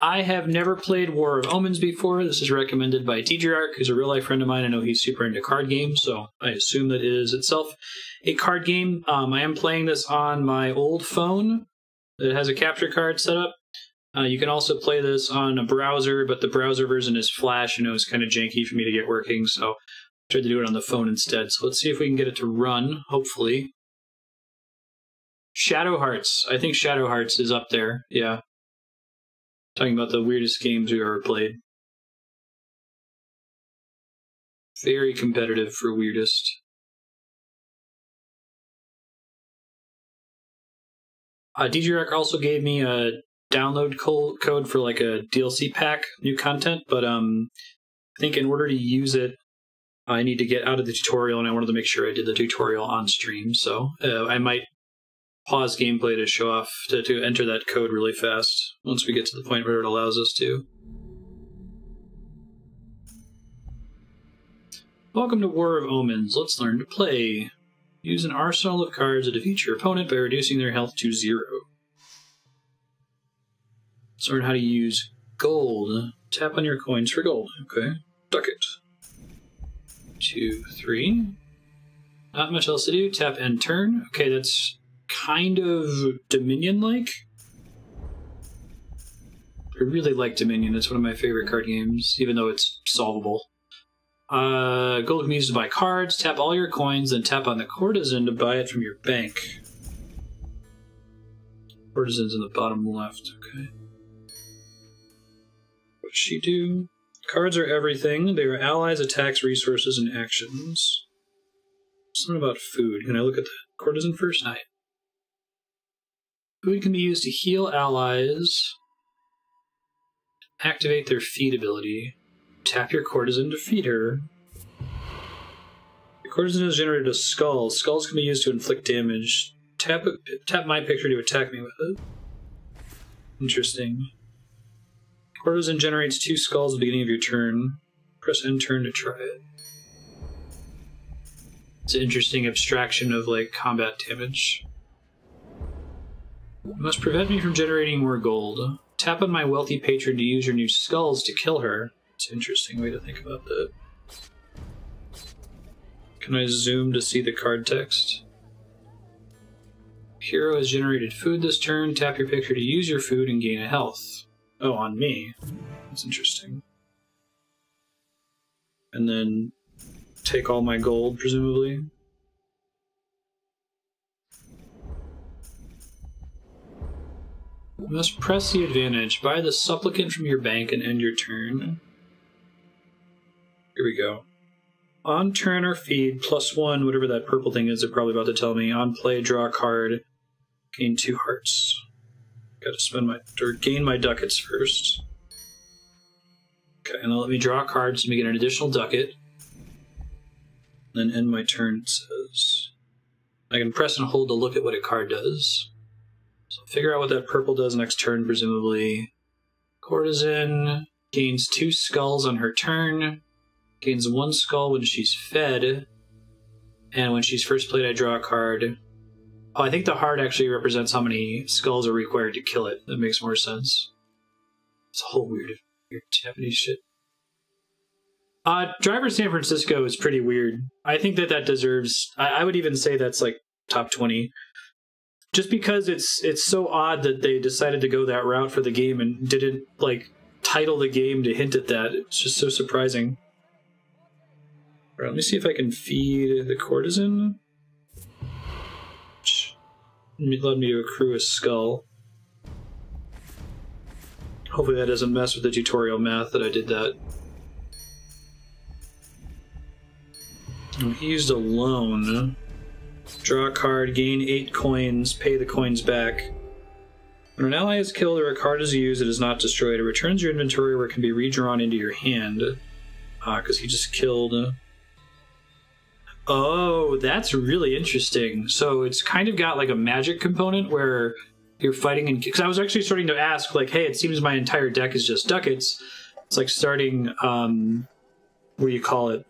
I have never played War of Omens before. This is recommended by TGRark, who's a real-life friend of mine. I know he's super into card games, so I assume that it is itself a card game. I am playing this on my old phone. It has a capture card set up. You can also play this on a browser, but the browser version is Flash, and it was kind of janky for me to get working, so I tried to do it on the phone instead. So let's see if we can get it to run, hopefully. Shadow Hearts. I think Shadow Hearts is up there, yeah. Talking about the weirdest games we've ever played. Very competitive for weirdest. DGRark also gave me a download code for like a DLC pack, new content, but I think in order to use it, I need to get out of the tutorial, and I wanted to make sure I did the tutorial on stream, so I might pause gameplay to show off, to enter that code really fast once we get to the point where it allows us to. Welcome to War of Omens. Let's learn to play. Use an arsenal of cards to defeat your opponent by reducing their health to 0. Let's learn how to use gold. Tap on your coins for gold. Okay. Duck it. 2, 3. Not much else to do. Tap end turn. Okay, that's kind of Dominion-like. I really like Dominion. It's one of my favorite card games, even though it's solvable. Gold can be used to buy cards. Tap all your coins, then tap on the courtesan to buy it from your bank. Courtesan's in the bottom left, okay. What does she do? Cards are everything. They are allies, attacks, resources, and actions. Something about food. Can I look at the courtesan first? Night. Food can be used to heal allies. Activate their feed ability. Tap your courtesan to feed her. Your courtesan has generated a skull. Skulls can be used to inflict damage. Tap my picture to attack me with it. Interesting. Courtesan generates 2 skulls at the beginning of your turn. Press end turn to try it. It's an interesting abstraction of like combat damage. You must prevent me from generating more gold. Tap on my wealthy patron to use your new skulls to kill her. It's an interesting way to think about that. Can I zoom to see the card text? Hero has generated food this turn. Tap your picture to use your food and gain a health. Oh, on me. That's interesting. And then take all my gold, presumably. You must press the advantage. Buy the supplicant from your bank and end your turn. Here we go. On turn or feed, +1, whatever that purple thing is, they're probably about to tell me. On play, draw a card. Gain 2 hearts. Gotta spend my, or gain my ducats first. Okay, and then let me draw a card so we get an additional ducat. Then end my turn, it says. I can press and hold to look at what a card does. So figure out what that purple does next turn, presumably. Courtesan gains 2 skulls on her turn. Gains 1 skull when she's fed. And when she's first played, I draw a card. Oh, I think the heart actually represents how many skulls are required to kill it. That makes more sense. It's a whole weird Japanese shit. Driver San Francisco is pretty weird. I think that deserves... I would even say that's like top 20. Just because it's so odd that they decided to go that route for the game and didn't like title the game to hint at that. It's just so surprising. All right, let me see if I can feed the courtesan. It allowed me to accrue a skull. Hopefully that doesn't mess with the tutorial math that I did that. He used a loan. Draw a card, gain 8 coins, pay the coins back. When an ally is killed or a card is used, it is not destroyed. It returns your inventory where it can be redrawn into your hand. Because he just killed... Oh, that's really interesting. So it's kind of got like a magic component where you're fighting, and because I was actually starting to ask, like, hey, it seems my entire deck is just ducats. It's like starting, what do you call it?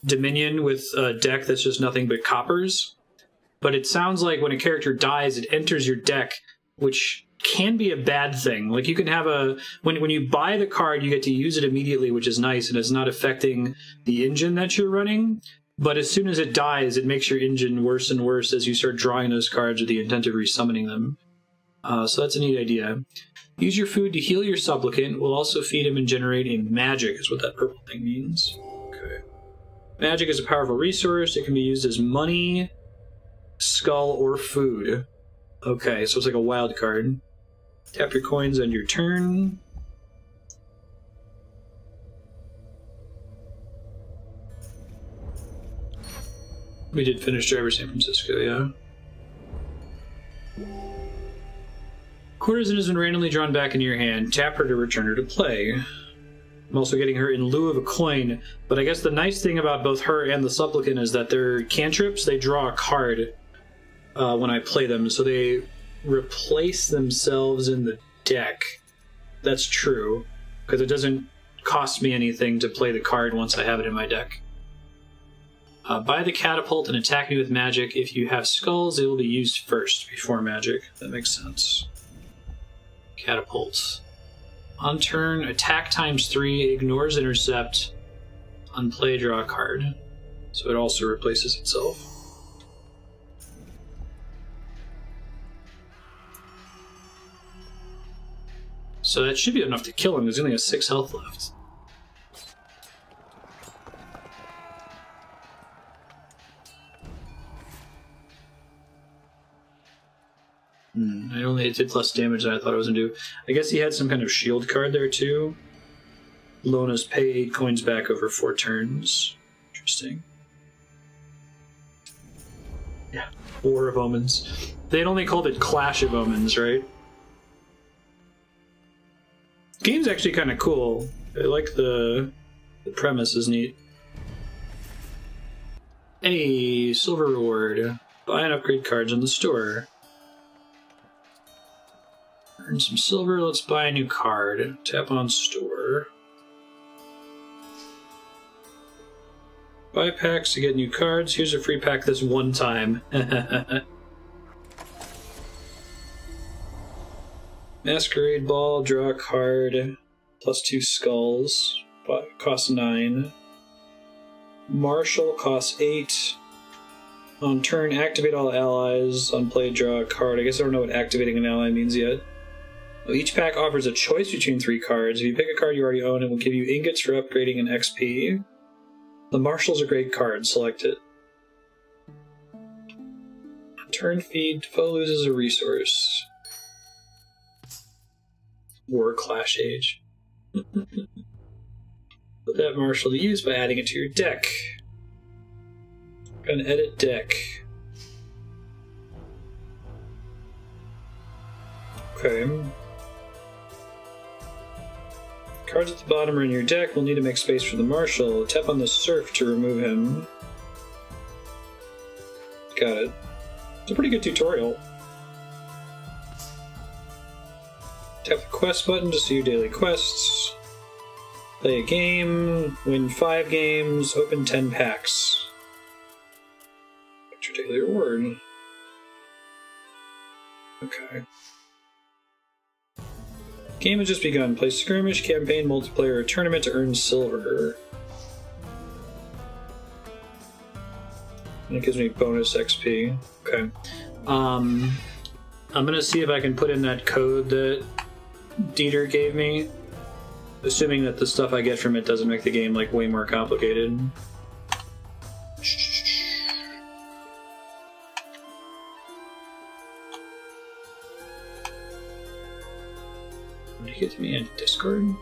Dominion with a deck that's just nothing but coppers. But it sounds like when a character dies, it enters your deck, which can be a bad thing. Like, you can have when you buy the card, you get to use it immediately, which is nice, and it's not affecting the engine that you're running. But as soon as it dies, it makes your engine worse and worse as you start drawing those cards with the intent of resummoning them. So that's a neat idea. Use your food to heal your supplicant. We'll also feed him and generate a magic, is what that purple thing means. Okay. Magic is a powerful resource. It can be used as money, skull, or food. Okay, so it's like a wild card. Tap your coins on your turn. We did finish Driver San Francisco, yeah. Courtesan has been randomly drawn back into your hand. Tap her to return her to play. I'm also getting her in lieu of a coin, but I guess the nice thing about both her and the Supplicant is that they're cantrips. They draw a card when I play them, so they replace themselves in the deck. That's true, because it doesn't cost me anything to play the card once I have it in my deck. Buy the catapult and attack me with magic. If you have skulls, it will be used first before magic. That makes sense. Catapult. On turn, attack ×3, ignores intercept. On play, draw a card. So it also replaces itself. So that should be enough to kill him. There's only 6 health left. It did less damage than I thought it was going to do. I guess he had some kind of shield card there too. Loan us, pay 8 coins back over 4 turns. Interesting. Yeah, War of Omens. They'd only called it Clash of Omens, right? Game's actually kind of cool. I like the premise is neat. Hey, silver reward. Buy and upgrade cards in the store. Earn some silver, let's buy a new card. Tap on store. Buy packs to get new cards. Here's a free pack this one time. Masquerade Ball, draw a card. +2 skulls. Costs 9. Marshal costs 8. On turn, activate all allies. On play, draw a card. I guess I don't know what activating an ally means yet. Each pack offers a choice between 3 cards. If you pick a card you already own, it will give you ingots for upgrading and XP. The Marshal's a great card. Select it. Turn feed. Foe loses a resource. War Clash Age. Put that Marshal to use by adding it to your deck. Gonna edit deck. Okay. Cards at the bottom are in your deck. We'll need to make space for the Marshal. Tap on the Surf to remove him. Got it. It's a pretty good tutorial. Tap the Quest button to see your daily quests. Play a game. Win 5 games. Open 10 packs. Get your daily reward. Okay. Game has just begun. Play skirmish, campaign, multiplayer, or tournament to earn silver. And it gives me bonus XP. Okay. I'm gonna see if I can put in that code that Dieter gave me, assuming that the stuff I get from it doesn't make the game like way more complicated. Did you get to me in Discord?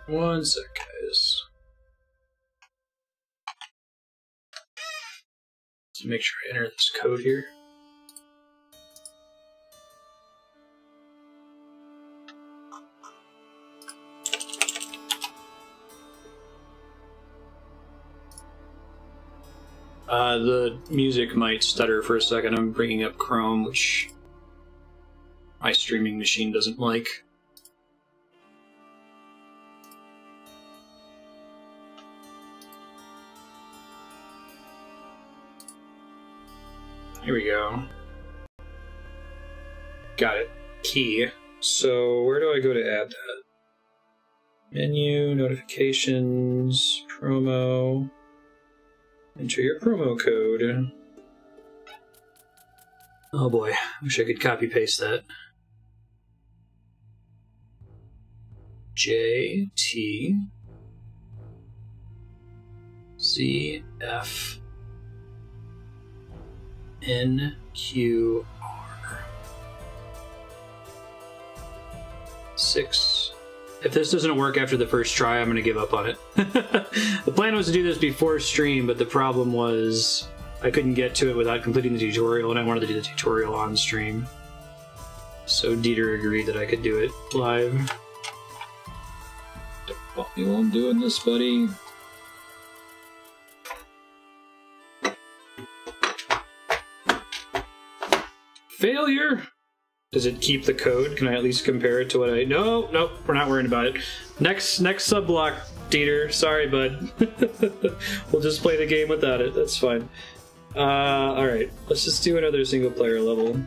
One sec, guys. Let's make sure I enter this code here. The music might stutter for a second. I'm bringing up Chrome, which my streaming machine doesn't like. Here we go. Got it. Key. So where do I go to add that? Menu, notifications, promo. Enter your promo code. Oh boy, wish I could copy paste that. JT ZF NQR 6. If this doesn't work after the first try, I'm going to give up on it. The plan was to do this before stream, but the problem was I couldn't get to it without completing the tutorial, and I wanted to do the tutorial on stream. So Dieter agreed that I could do it live. Don't fault me while I'm doing this, buddy. Failure! Does it keep the code? Can I at least compare it to what I... No, nope, we're not worrying about it. Next sub-block, Dieter. Sorry, bud. We'll just play the game without it. That's fine. Alright. Let's just do another single-player level.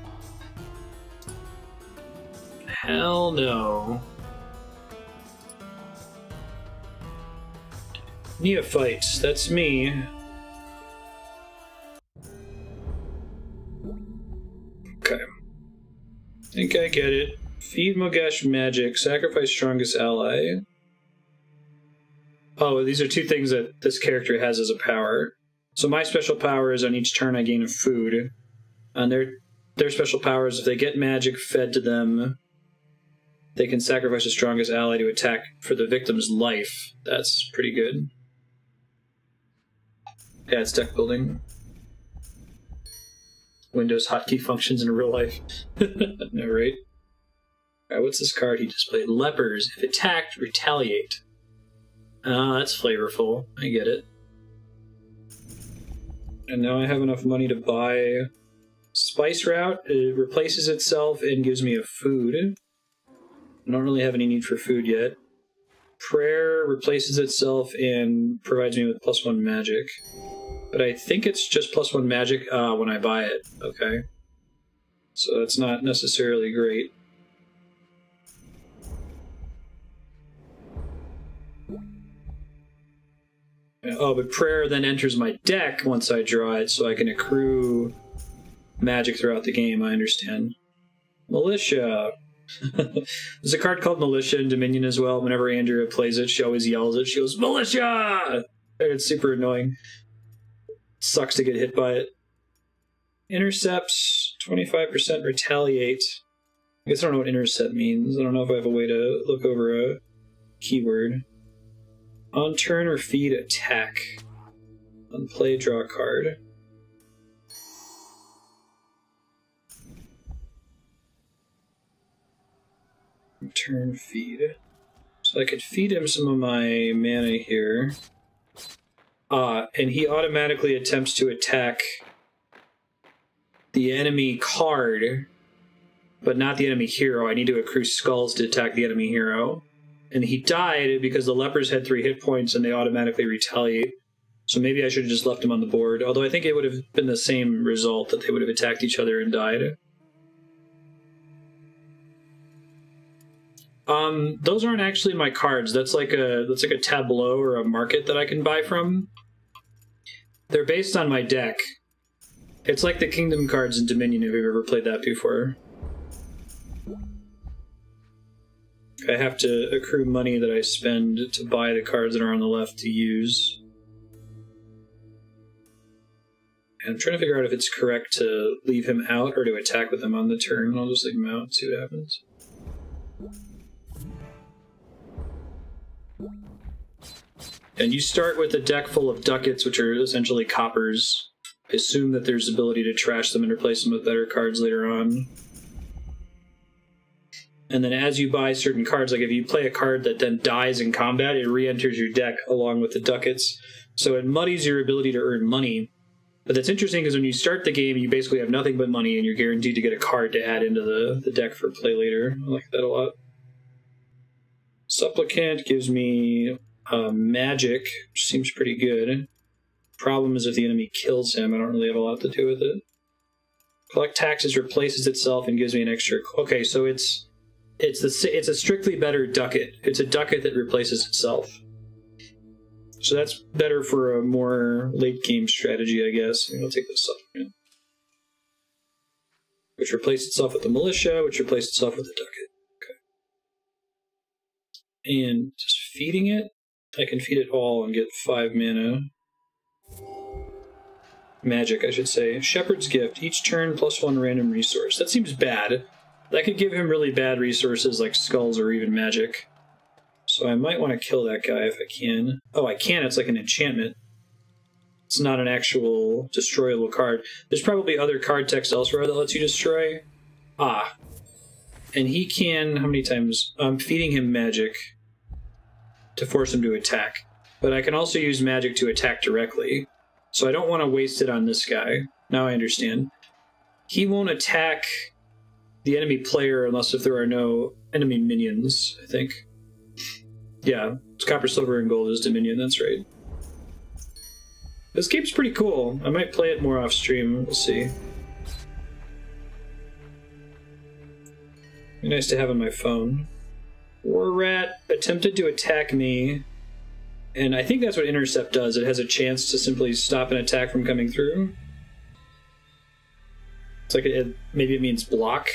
Hell no. Neophytes. That's me. Okay. I think I get it. Feed Mogash magic. Sacrifice strongest ally. Oh, these are two things that this character has as a power. So my special power is on each turn I gain a food. And their special power is if they get magic fed to them, they can sacrifice the strongest ally to attack for the victim's life. That's pretty good. Yeah, it's deck building. Windows hotkey functions in real life. No, right? Alright, what's this card he displayed? Lepers. If attacked, retaliate. Ah, that's flavorful. I get it. And now I have enough money to buy Spice Route. It replaces itself and gives me a food. I don't really have any need for food yet. Prayer replaces itself and provides me with +1 magic. But I think it's just +1 magic when I buy it. Okay. So that's not necessarily great. Oh, but prayer then enters my deck once I draw it, so I can accrue magic throughout the game, I understand. Militia. There's a card called Militia in Dominion as well. Whenever Andrea plays it, she always yells it. She goes, Militia! And it's super annoying. Sucks to get hit by it. Intercepts, 25% retaliate. I guess I don't know what intercept means. I don't know if I have a way to look over a keyword. On turn or feed, attack. On play, draw a card. Turn, feed. So I could feed him some of my mana here. And he automatically attempts to attack the enemy card, but not the enemy hero. I need to accrue skulls to attack the enemy hero. And he died because the lepers had 3 hit points and they automatically retaliate. So maybe I should have just left him on the board. Although I think it would have been the same result, that they would have attacked each other and died. Those aren't actually my cards. That's like a tableau or a market that I can buy from. They're based on my deck. It's like the Kingdom cards in Dominion, if you've ever played that before. I have to accrue money that I spend to buy the cards that are on the left to use. And I'm trying to figure out if it's correct to leave him out or to attack with him on the turn. I'll just leave him out and see what happens. And you start with a deck full of ducats, which are essentially coppers. I assume that there's ability to trash them and replace them with better cards later on. And then as you buy certain cards, like if you play a card that then dies in combat, it re-enters your deck along with the ducats. So it muddies your ability to earn money. But that's interesting because when you start the game, you basically have nothing but money and you're guaranteed to get a card to add into the deck for play later. I like that a lot. Supplicant gives me magic, which seems pretty good. Problem is if the enemy kills him, I don't really have a lot to do with it. Collect taxes, replaces itself, and gives me an extra. Okay, so it's a strictly better ducat. It's a ducat that replaces itself. So that's better for a more late game strategy, I guess. I'll take this supplement. Which replaces itself with the militia, which replaces itself with the ducat. Okay. And just feeding it, I can feed it all and get 5 mana. Magic, I should say. Shepherd's Gift. Each turn +1 random resource. That seems bad. That could give him really bad resources like skulls or even magic. So I might want to kill that guy if I can. Oh, I can. It's like an enchantment. It's not an actual destroyable card. There's probably other card text elsewhere that lets you destroy. Ah. And he can... How many times? I'm feeding him magic to force him to attack. But I can also use magic to attack directly. So I don't want to waste it on this guy. Now I understand. He won't attack the enemy player unless if there are no enemy minions, I think. Yeah, it's copper, silver, and gold is Dominion, that's right. This game's pretty cool. I might play it more off stream, we'll see. Be nice to have on my phone. War Rat attempted to attack me, and I think that's what Intercept does. It has a chance to simply stop an attack from coming through. It's like maybe it means block.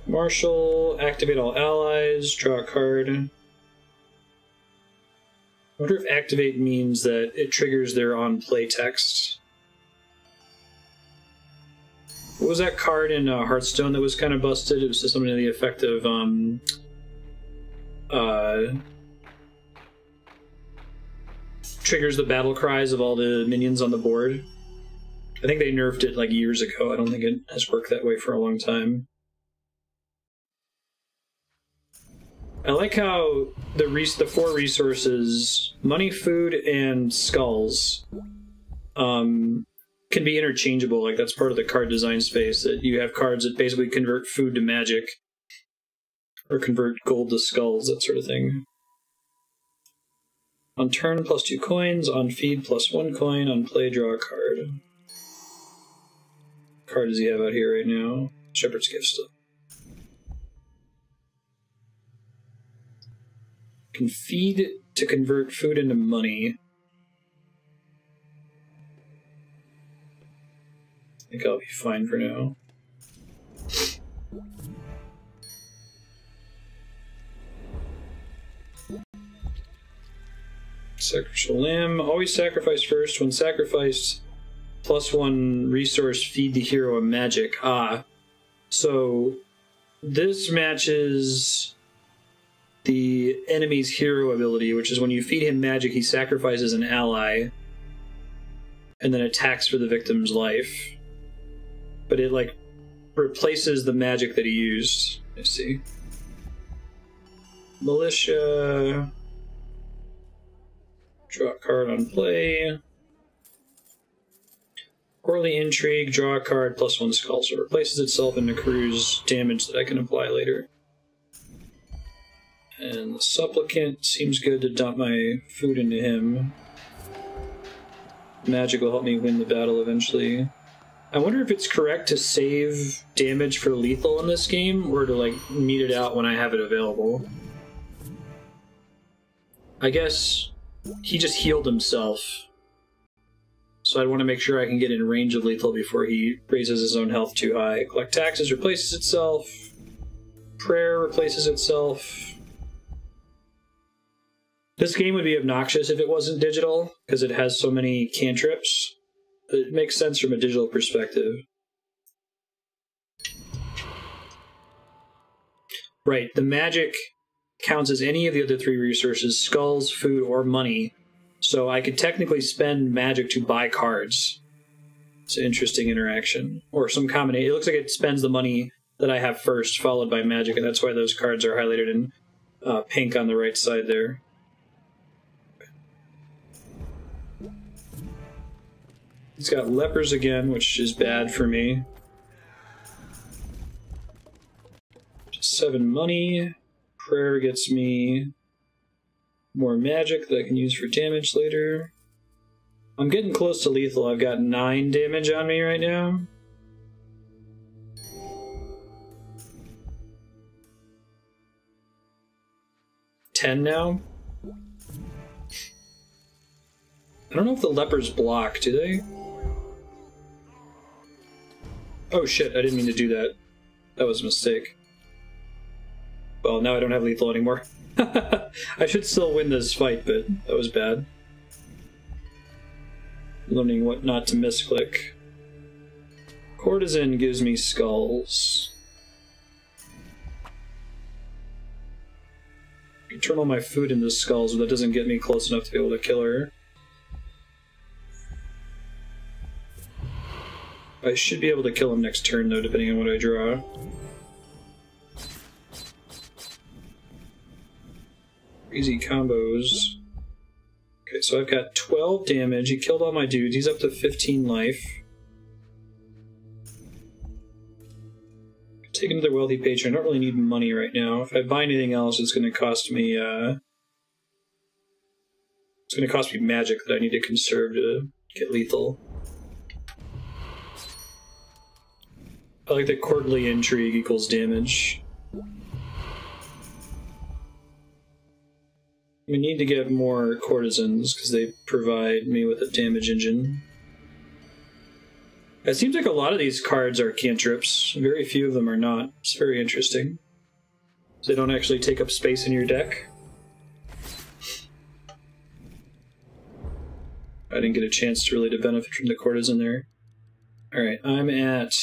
Marshal, activate all allies, draw a card. I wonder if activate means that it triggers their on-play text. What was that card in Hearthstone that was kind of busted? It was just something to the effect of, triggers the battle cries of all the minions on the board. I think they nerfed it like years ago. I don't think it has worked that way for a long time. I like how the 4 resources, money, food, and skulls, can be interchangeable. Like, that's part of the card design space, that you have cards that basically convert food to magic, or convert gold to skulls, that sort of thing. On turn, +2 coins. On feed, +1 coin. On play, draw a card. What card does he have out here right now? Shepherd's Gift still. Can feed to convert food into money. I think I'll be fine for now. Sacrificial lamb. Always sacrifice first. When sacrificed, +1 resource, feed the hero a magic. Ah. So this matches the enemy's hero ability, which is when you feed him magic, he sacrifices an ally and then attacks for the victim's life. But it, like, replaces the magic that he used. Let's see. Militia. Draw a card on play. Orly Intrigue. Draw a card, +1 skull. So it replaces itself and accrues damage that I can apply later. And the Supplicant seems good to dump my food into him. Magic will help me win the battle eventually. I wonder if it's correct to save damage for lethal in this game, or to, like, meet it out when I have it available. I guess he just healed himself, so I'd want to make sure I can get in range of lethal before he raises his own health too high. Collect taxes, replaces itself. Prayer replaces itself. This game would be obnoxious if it wasn't digital, because it has so many cantrips. It makes sense from a digital perspective. Right, the magic counts as any of the other 3 resources, skulls, food, or money. So I could technically spend magic to buy cards. It's an interesting interaction. Or some combination. It looks like it spends the money that I have first, followed by magic, and that's why those cards are highlighted in pink on the right side there. He's got lepers again, which is bad for me. 7 money. Prayer gets me more magic that I can use for damage later. I'm getting close to lethal. I've got 9 damage on me right now. 10 now. I don't know if the lepers block, do they? Oh shit, I didn't mean to do that. That was a mistake. Well, now I don't have lethal anymore. I should still win this fight, but that was bad. Learning what not to misclick. Courtesan gives me skulls. I can turn all my food into skulls, but that doesn't get me close enough to be able to kill her. I should be able to kill him next turn, though, depending on what I draw. Easy combos. Okay, so I've got 12 damage. He killed all my dudes. He's up to 15 life. Take another wealthy patron. I don't really need money right now. If I buy anything else, it's going to cost me. It's going to cost me magic that I need to conserve to get lethal. I like that courtly intrigue equals damage. We need to get more courtesans because they provide me with a damage engine. It seems like a lot of these cards are cantrips. Very few of them are not. It's very interesting. They don't actually take up space in your deck. I didn't get a chance to really benefit from the courtesan there. Alright, I'm at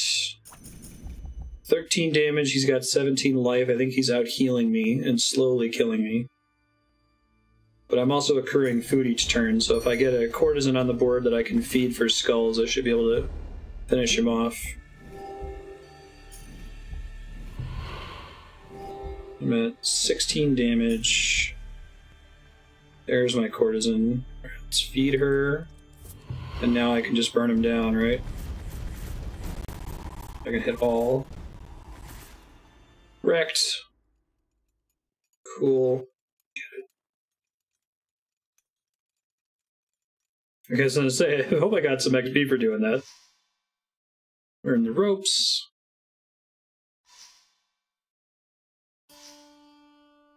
13 damage. He's got 17 life. I think he's out healing me and slowly killing me. But I'm also accruing food each turn, so if I get a courtesan on the board that I can feed for skulls, I should be able to finish him off. I'm at 16 damage. There's my courtesan. Let's feed her. And now I can just burn him down, right? I can hit all. Wrecked. Cool. I guess I was gonna say, I hope I got some XP for doing that. Earn the ropes.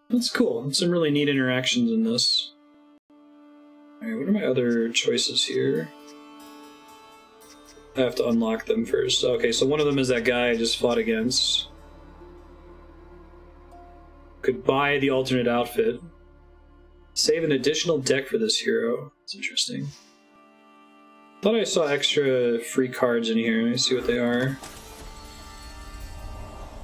That's cool. Some really neat interactions in this. Alright, what are my other choices here? I have to unlock them first. Okay, so one of them is that guy I just fought against. Could buy the alternate outfit. Save an additional deck for this hero. That's interesting. Thought I saw extra free cards in here. Let me see what they are.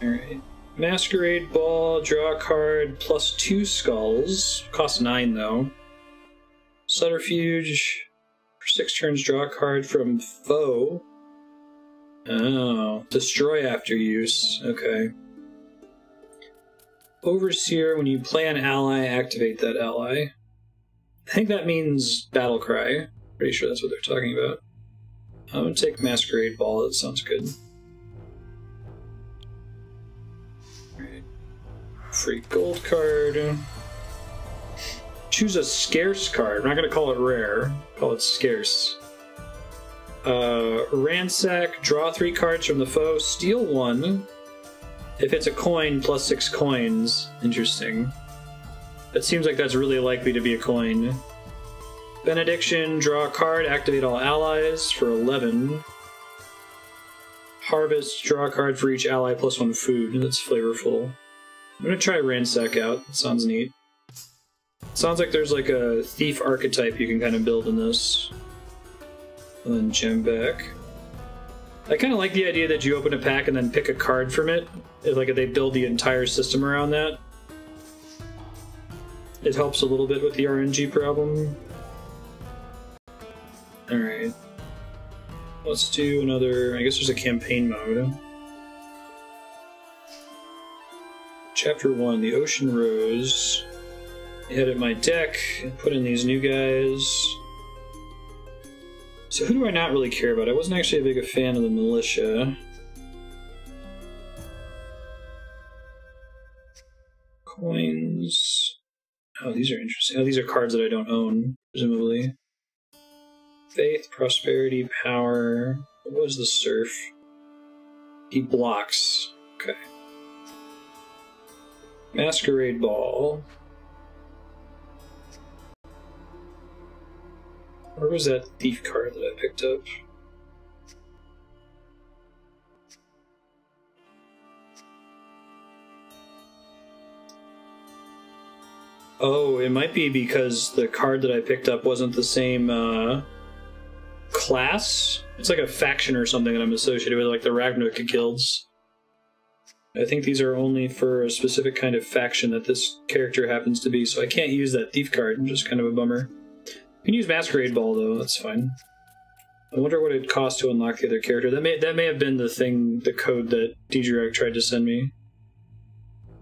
Alright. Masquerade Ball, draw a card, plus 2 skulls. Costs 9 though. Subterfuge. For 6 turns, draw a card from foe. Oh. Destroy after use. Okay. Overseer, when you play an ally, activate that ally. I think that means Battle Cry. Pretty sure that's what they're talking about. I'm gonna take Masquerade Ball, that sounds good. Alright. Free gold card. Choose a scarce card. I'm not gonna call it rare, call it scarce. Ransack, draw 3 cards from the foe, steal 1. If it's a coin, plus 6 coins. Interesting. That seems like that's really likely to be a coin. Benediction, draw a card, activate all allies for 11. Harvest, draw a card for each ally plus 1 food. That's flavorful. I'm gonna try Ransack out. That sounds neat. Sounds like there's like a thief archetype you can kind of build in this. And then gem back. I kind of like the idea that you open a pack and then pick a card from it. Like they build the entire system around that. It helps a little bit with the RNG problem. Alright. Let's do another... I guess there's a campaign mode. Chapter 1, the Ocean Rose. Edit my deck, put in these new guys. So who do I not really care about? I wasn't actually a big fan of the militia. Coins. Oh, these are interesting. Oh, these are cards that I don't own, presumably. Faith, prosperity, power. What was the surf? He blocks. Okay. Masquerade Ball. Where was that thief card that I picked up? Oh, it might be because the card that I picked up wasn't the same class. It's like a faction or something that I'm associated with, like the Ragnarok Guilds. I think these are only for a specific kind of faction that this character happens to be, so I can't use that thief card, which is kind of a bummer. I can use Masquerade Ball, though, that's fine. I wonder what it costs to unlock the other character. That may have been the code that Djurek tried to send me.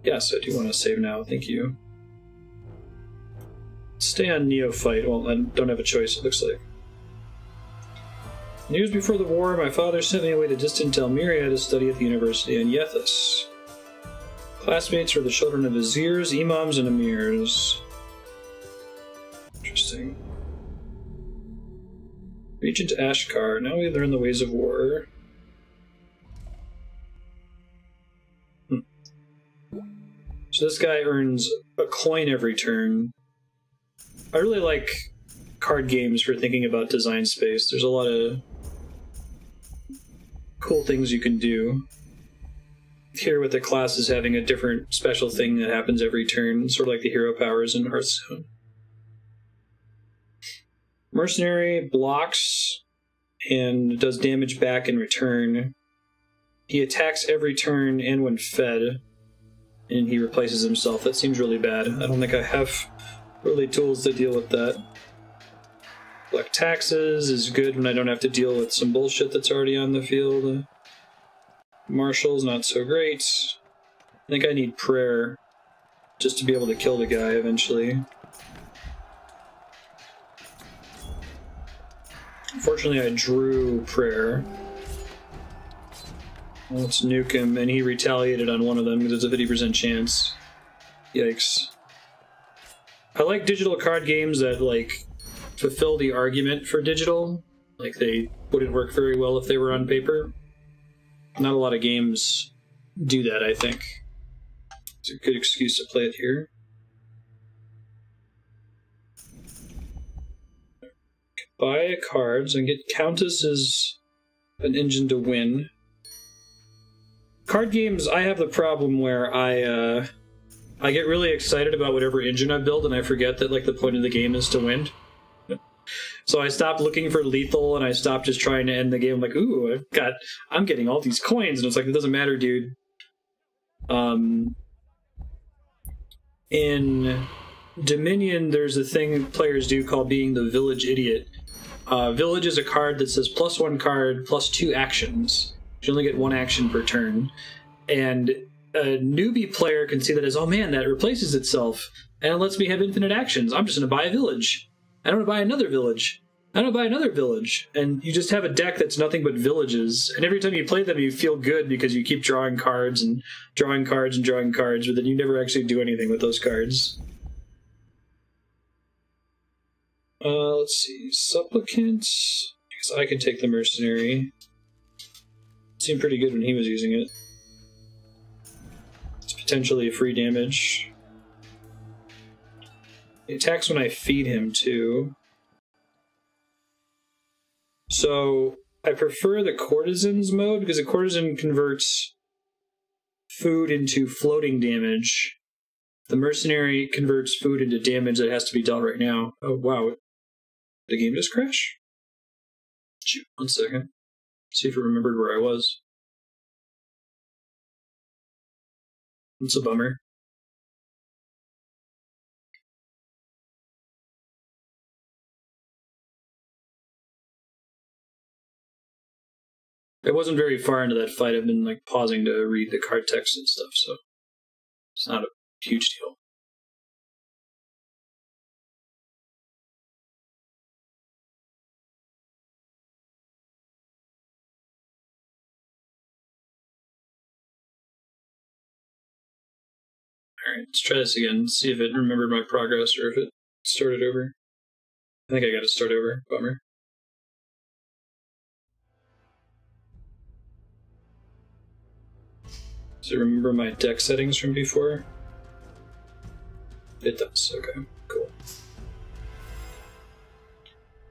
Yes, I do want to save now, thank you. Stay on Neophyte. Well, I don't have a choice, it looks like. Years before the war, my father sent me away to distant Elmiria to study at the university in Yethus. Classmates were the children of viziers, imams, and emirs. Interesting. Regent Ashkar. Now we learn the ways of war. So this guy earns a coin every turn. I really like card games for thinking about design space. There's a lot of cool things you can do. Here with the classes having a different special thing that happens every turn, sort of like the hero powers in Hearthstone. Mercenary blocks and does damage back in return. He attacks every turn and when fed, and he replaces himself. That seems really bad. I don't think I have really tools to deal with that. Collect taxes is good when I don't have to deal with some bullshit that's already on the field. Martial's not so great. I think I need prayer just to be able to kill the guy eventually. Unfortunately, I drew prayer. Let's nuke him, and he retaliated on one of them because it's a 50% chance. Yikes. I like digital card games that, like, fulfill the argument for digital. Like, they wouldn't work very well if they were on paper. Not a lot of games do that, I think. It's a good excuse to play it here. Buy cards and get Countess as an engine to win. Card games, I have the problem where I get really excited about whatever engine I build, and I forget that, like, the point of the game is to win. So I stopped looking for lethal, and I stopped just trying to end the game. I'm like, ooh, I'm getting all these coins, and it's like, it doesn't matter, dude. In Dominion, there's a thing players do called being the village idiot. Village is a card that says +1 card, +2 actions. You only get 1 action per turn. And a newbie player can see that as, oh man, that replaces itself, and it lets me have infinite actions. I'm just going to buy a village. I don't want to buy another village. I don't want to buy another village. And you just have a deck that's nothing but villages. And every time you play them, you feel good because you keep drawing cards and drawing cards and drawing cards, but then you never actually do anything with those cards. Let's see. Supplicant. I guess I can take the mercenary. Seemed pretty good when he was using it. It's potentially free damage. He attacks when I feed him, too. So, I prefer the Courtesan's mode, because the Courtesan converts food into floating damage. The Mercenary converts food into damage that has to be dealt right now. Oh, wow. Did the game just crash? Shoot, 1 second. See if it remembered where I was. It's a bummer. I wasn't very far into that fight. I've been, like, pausing to read the card text and stuff, so it's not a huge deal. Alright, let's try this again. See if it remembered my progress or if it started over. I think I gotta start over. Bummer. Does it remember my deck settings from before? It does. Okay, cool.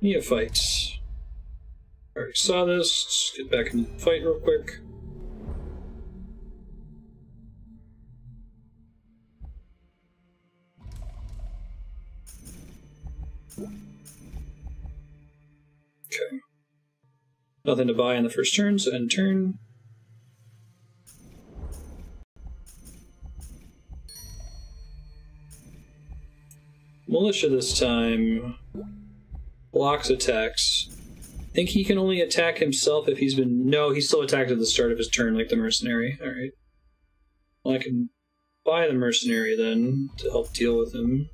Neophytes. Already saw this. Let's get back into the fight real quick. Okay. Nothing to buy in the first turn, so end turn. Militia this time blocks attacks. I think he can only attack himself if he's been... No, he's still attacked at the start of his turn, like the mercenary. Alright. Well, I can buy the mercenary then to help deal with him.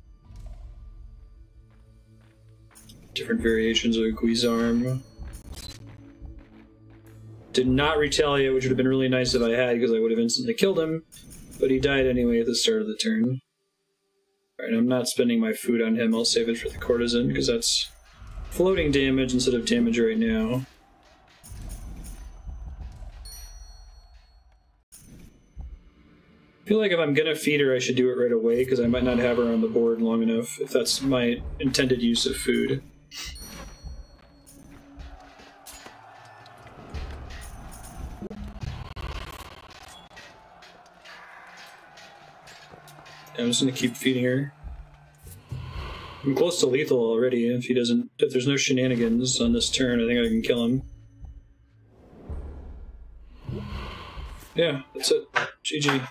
Different variations of Guizarm. Did not retaliate, which would have been really nice if I had, because I would have instantly killed him. But he died anyway at the start of the turn. Alright, I'm not spending my food on him. I'll save it for the courtesan, because that's floating damage instead of damage right now. I feel like if I'm gonna feed her, I should do it right away, because I might not have her on the board long enough, if that's my intended use of food. I'm just gonna keep feeding her. I'm close to lethal already. If there's no shenanigans on this turn, I think I can kill him. Yeah, that's it. GG.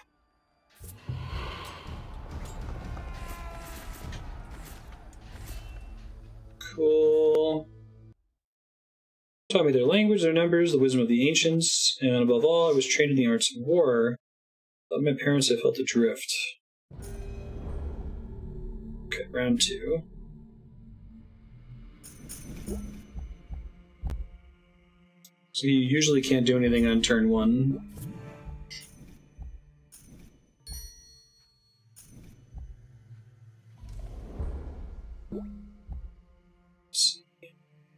Cool. Taught me their language, their numbers, the wisdom of the ancients, and above all, I was trained in the arts of war. But my parents, I felt adrift. Okay, round 2. So you usually can't do anything on turn 1.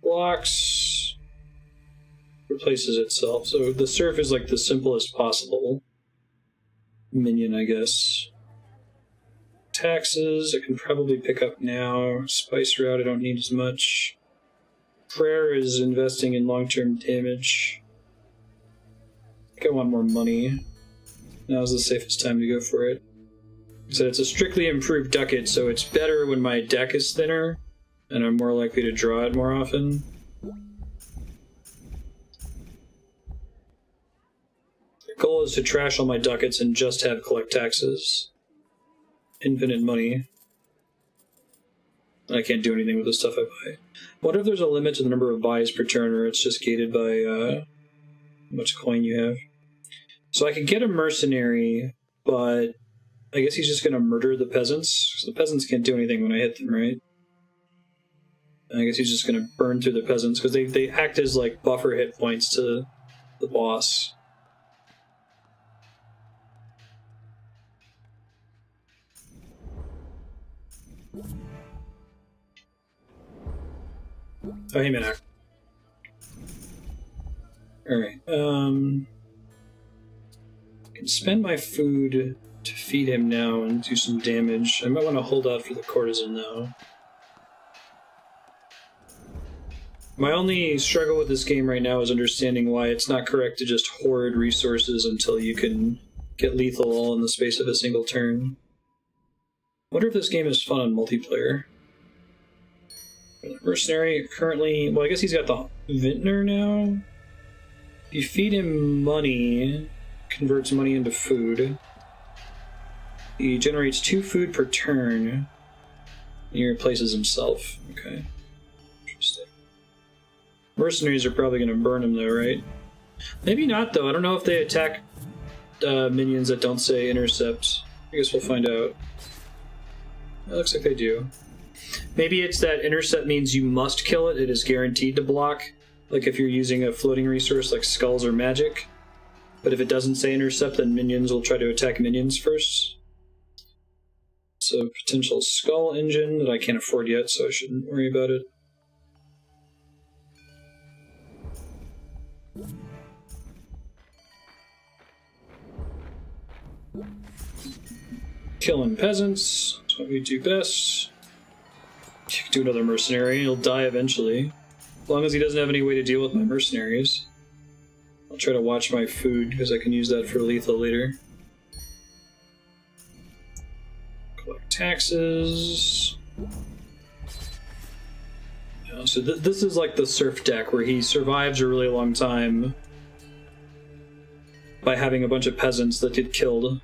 Blocks. Replaces itself. So the surf is like the simplest possible minion, I guess. Taxes, I can probably pick up now. Spice route, I don't need as much. Prayer is investing in long-term damage. I think I want more money. Now's the safest time to go for it. Like I said, it's a strictly improved ducat, so it's better when my deck is thinner, and I'm more likely to draw it more often. The goal is to trash all my ducats and just have collect taxes. Infinite money. I can't do anything with the stuff I buy. What if there's a limit to the number of buys per turn, or it's just gated by how much coin you have? So I could get a mercenary, but I guess he's just going to murder the peasants. So the peasants can't do anything when I hit them, right? I guess he's just going to burn through the peasants, because they act as like buffer hit points to the boss. Oh, hey, Minak. Alright, I can spend my food to feed him now and do some damage. I might want to hold out for the courtesan, though. My only struggle with this game right now is understanding why it's not correct to just hoard resources until you can get lethal all in the space of a single turn. I wonder if this game is fun on multiplayer. Mercenary currently... Well, I guess he's got the Vintner now. If you feed him money, converts money into food. He generates 2 food per turn. And he replaces himself. Okay. Interesting. Mercenaries are probably going to burn him, though, right? Maybe not, though. I don't know if they attack minions that don't say intercept. I guess we'll find out. It looks like they do. Maybe it's that intercept means you must kill it. It is guaranteed to block. Like if you're using a floating resource like skulls or magic. But if it doesn't say intercept, then minions will try to attack minions first. So potential skull engine that I can't afford yet, so I shouldn't worry about it. Killing peasants. That's what we do best. You can do another mercenary, he'll die eventually. As long as he doesn't have any way to deal with my mercenaries. I'll try to watch my food, because I can use that for lethal later. Collect taxes. Yeah, so this is like the surf deck, where he survives a really long time by having a bunch of peasants that get killed.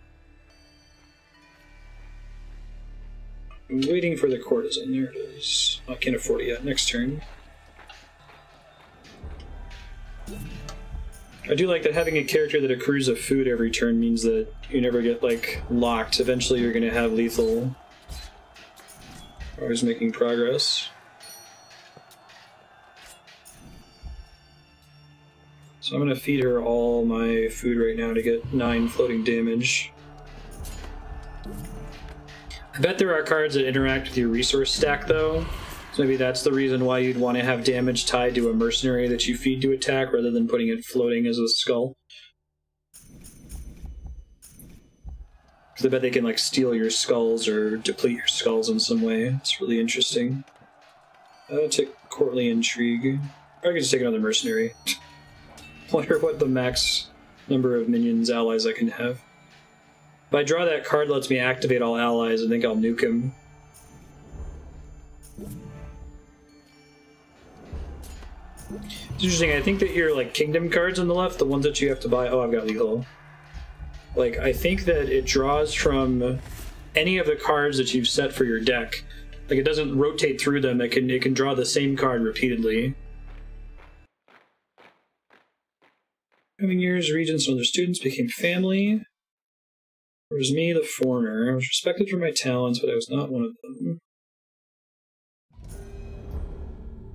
I'm waiting for the courtesan. There it is. I can't afford it yet. Next turn. I do like that having a character that accrues a food every turn means that you never get, like, locked. Eventually you're going to have lethal. Always making progress. So I'm going to feed her all my food right now to get 9 floating damage. I bet there are cards that interact with your resource stack, though. So maybe that's the reason why you'd want to have damage tied to a mercenary that you feed to attack, rather than putting it floating as a skull. Because I bet they can, like, steal your skulls or deplete your skulls in some way. It's really interesting. I'll take courtly intrigue. Or I could just take another mercenary. Wonder what the max number of minions allies I can have. If I draw that card, lets me activate all allies, I think I'll nuke him. It's interesting, I think that your, like, kingdom cards on the left, the ones that you have to buy... Oh, I've got lethal. Like, I think that it draws from any of the cards that you've set for your deck. Like, it doesn't rotate through them, it can draw the same card repeatedly. Coming years, regents and other students became family. There was me, the foreigner. I was respected for my talents, but I was not one of them.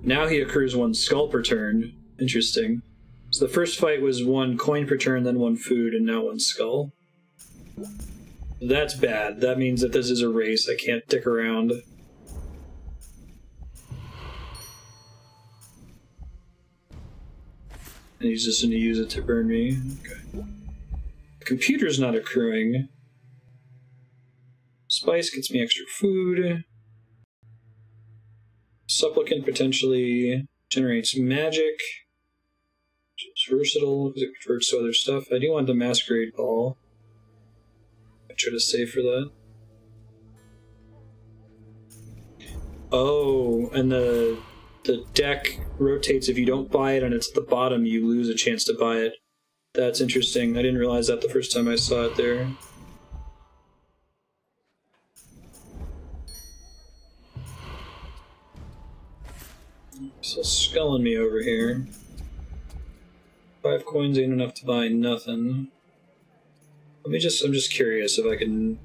Now he accrues 1 skull per turn. Interesting. So the first fight was 1 coin per turn, then 1 food, and now 1 skull. That's bad. That means that this is a race. I can't dick around. And he's just going to use it to burn me. Okay. The computer's not accruing. Spice gets me extra food. Supplicant potentially generates magic. It's versatile because it converts to other stuff. I do want the Masquerade Ball. I try to save for that. Oh, and the deck rotates. If you don't buy it and it's at the bottom, you lose a chance to buy it. That's interesting. I didn't realize that the first time I saw it there. So sculling me over here. 5 coins ain't enough to buy nothing. I'm just curious if I can...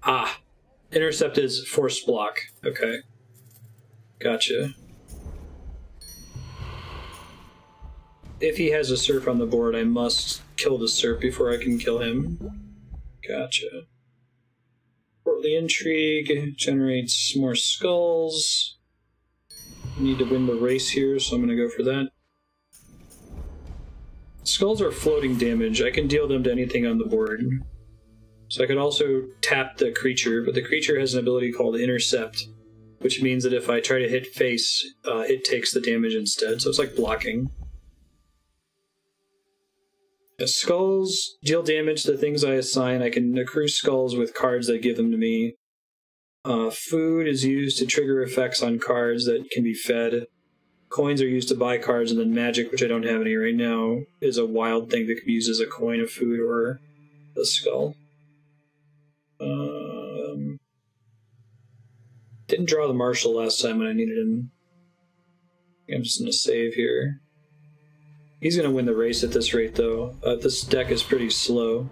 Ah! Intercept is force block. Okay. Gotcha. If he has a serf on the board, I must kill the serf before I can kill him. Gotcha. Courtly intrigue generates more skulls. I need to win the race here, so I'm going to go for that. Skulls are floating damage. I can deal them to anything on the board. So I could also tap the creature, but the creature has an ability called Intercept, which means that if I try to hit face, it takes the damage instead. So it's like blocking. Skulls deal damage to the things I assign. I can accrue skulls with cards that give them to me. Food is used to trigger effects on cards that can be fed. Coins are used to buy cards, and then magic, which I don't have any right now, is a wild thing that can be used as a coin of food or a skull. Didn't draw the marshal last time when I needed him. I'm just going to save here. He's going to win the race at this rate, though. This deck is pretty slow.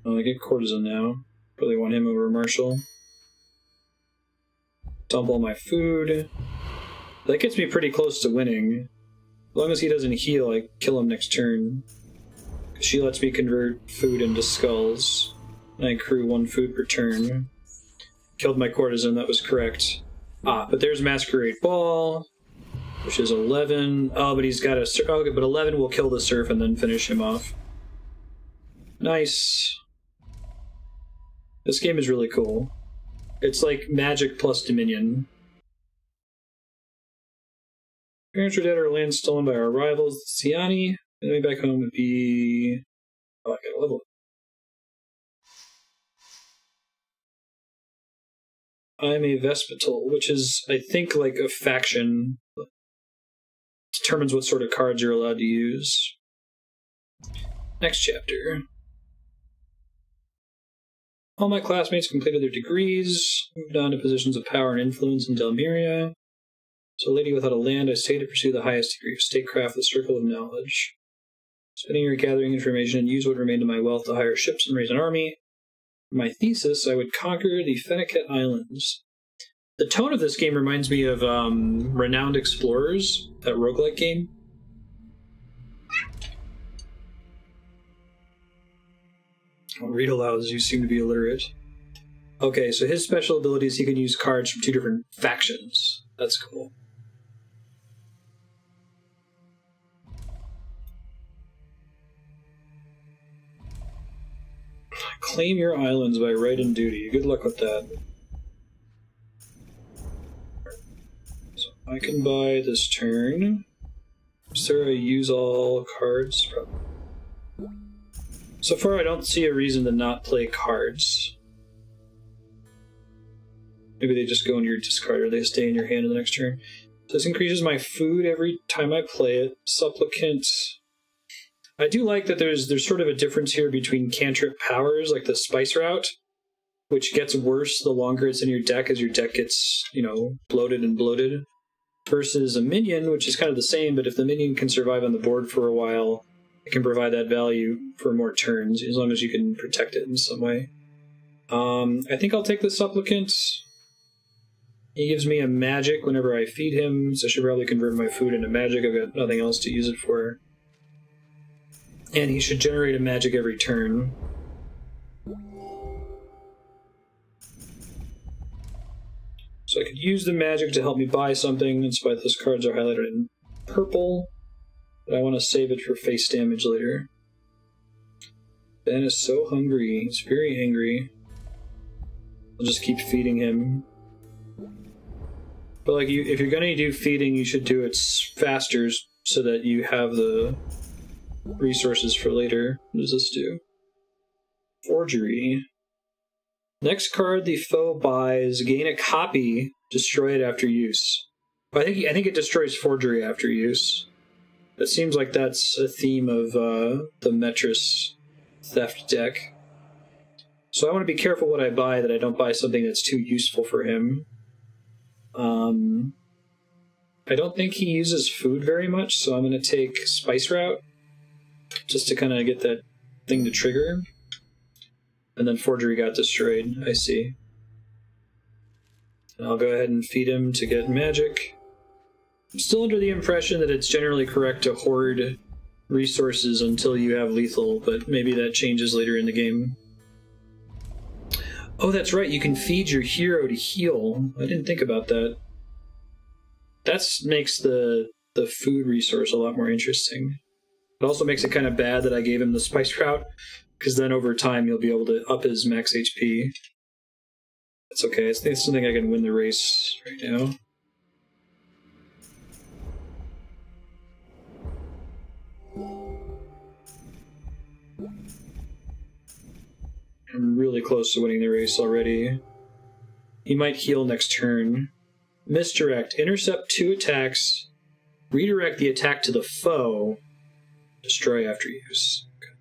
Oh, I get courtesan now. Really want him over marshal. Dump all my food. That gets me pretty close to winning. As long as he doesn't heal, I kill him next turn. She lets me convert food into skulls. And I accrue 1 food per turn. Killed my courtesan, that was correct. Ah, but there's Masquerade Ball, which is 11. Oh, but he's got a... Oh, okay, but 11 will kill the serf and then finish him off. Nice. This game is really cool. It's like Magic plus Dominion. Parents are dead or land stolen by our rivals, the Siani. Moving back home would be... Oh, I gotta level it. I'm a Vespital, which is, I think, like a faction. Determines what sort of cards you're allowed to use. Next chapter. All my classmates completed their degrees, moved on to positions of power and influence in Delmiria. So, a lady without a land, I stayed to pursue the highest degree of statecraft, the circle of knowledge. Spending year gathering information and use what remained of my wealth to hire ships and raise an army. For my thesis, I would conquer the Fennecat Islands. The tone of this game reminds me of Renowned Explorers, that roguelike game. I'll read aloud as you seem to be illiterate. Okay, so his special ability is he can use cards from 2 different factions. That's cool. Claim your islands by right and duty. Good luck with that. So I can buy this turn. Sir, I use all cards. So far, I don't see a reason to not play cards. Maybe they just go into your discard or they stay in your hand in the next turn. This increases my food every time I play it. Supplicant. I do like that there's sort of a difference here between cantrip powers, like the Spice Route, which gets worse the longer it's in your deck as your deck gets, you know, bloated and bloated, versus a minion, which is kind of the same, but if the minion can survive on the board for a while, it can provide that value for more turns, as long as you can protect it in some way. I think I'll take the Supplicant. He gives me a magic whenever I feed him, so I should probably convert my food into magic. I've got nothing else to use it for. And he should generate a magic every turn. So I could use the magic to help me buy something. That's why those cards are highlighted in purple. But I want to save it for face damage later. Ben is so hungry. He's very angry. I'll just keep feeding him. But like, if you're going to do feeding, you should do it faster so that you have the resources for later. What does this do? Forgery. Next card the foe buys, gain a copy, destroy it after use. I think it destroys forgery after use. It seems like that's a theme of the Metris theft deck. So I want to be careful what I buy, that I don't buy something that's too useful for him. I don't think he uses food very much, so I'm going to take Spice Route, just to kind of get that thing to trigger. And then Forgery got destroyed, I see. And I'll go ahead and feed him to get magic. I'm still under the impression that it's generally correct to hoard resources until you have lethal, but maybe that changes later in the game. Oh, that's right, you can feed your hero to heal. I didn't think about that. That makes the food resource a lot more interesting. It also makes it kind of bad that I gave him the Spice Route, because then over time you'll be able to up his max HP. That's okay, I still think I can win the race right now. I'm really close to winning the race already. He might heal next turn. Misdirect. Intercept 2 attacks. Redirect the attack to the foe. Destroy after use. Okay.